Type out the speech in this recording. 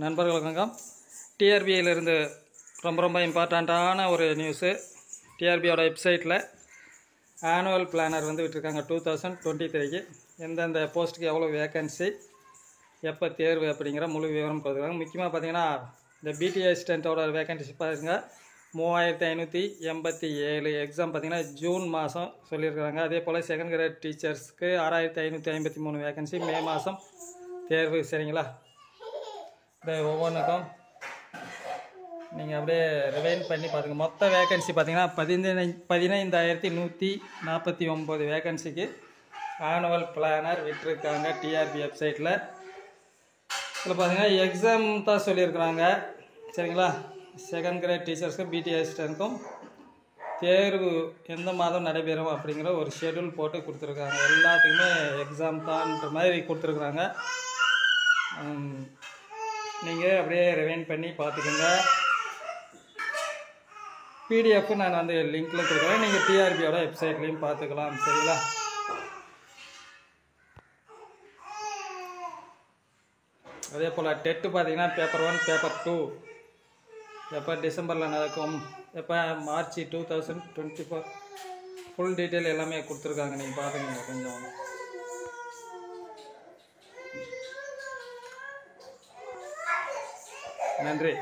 நண்பர்களுக்கு வணக்கம். டிஆர்பியிலிருந்து ரொம்ப இம்பார்ட்டண்ட்டான ஒரு நியூஸு. டிஆர்பியோட வெப்சைட்டில் ஆனுவல் பிளானர் வந்து விட்டுருக்காங்க 2023க்கு. எந்தெந்த போஸ்ட்டுக்கு எவ்வளோ வேக்கன்சி, எப்போ தேர்வு அப்படிங்கிற முழு விவரம் கொடுத்துருக்காங்க. முக்கியமாக பார்த்தீங்கன்னா இந்த பிடி அசிஸ்டண்ட்டோட வேக்கன்சி பாருங்க 3587. எக்ஸாம் பார்த்தீங்கன்னா ஜூன் மாதம் சொல்லியிருக்கிறாங்க. அதே போல் செகண்ட் கிரேட் டீச்சர்ஸ்க்கு 6553 வேக்கன்சி மே மாதம் தேர்வு. சரிங்களா? இந்த ஒவ்வொன்றுக்கும் நீங்கள் அப்படியே ரிவைன் பண்ணி பார்த்துங்க. மொத்த வேக்கன்சி பார்த்தீங்கன்னா 15149 வேக்கன்சிக்கு ஆனுவல் பிளானர் விட்டுருக்காங்க டிஆர்பி வெப்சைட்டில். இதில் பார்த்தீங்கன்னா எக்ஸாம் தான் சொல்லியிருக்கிறாங்க. சரிங்களா? செகண்ட் கிரேட் டீச்சர்ஸ்க்கும் பிடி அசிஸ்டண்ட்டுக்கும் தேர்வு எந்த மாதம் நடைபெறும் அப்படிங்கிற ஒரு ஷெடியூல் போட்டு கொடுத்துருக்காங்க. எல்லாத்துக்குமே எக்ஸாம் தான்ன்ற மாதிரி கொடுத்துருக்குறாங்க. நீங்கள் அப்படியே ரிவைன் பண்ணி பார்த்துக்கோங்க. பிடிஎஃப் நான் வந்து லிங்க்கில் கொடுக்குறேன். நீங்கள் டிஆர்பியோட வெப்சைட்லேயும் பார்த்துக்கலாம். சரிங்களா? அதே போல் டெட்டு பார்த்தீங்கன்னா பேப்பர் 1 பேப்பர் 2 எப்போ டிசம்பரில் நடக்கும், எப்போ மார்ச் 2024 ஃபுல் டீட்டெயில் எல்லாமே கொடுத்துருக்காங்க. நீங்கள் பார்த்துக்கோங்க கொஞ்சம். நன்றி.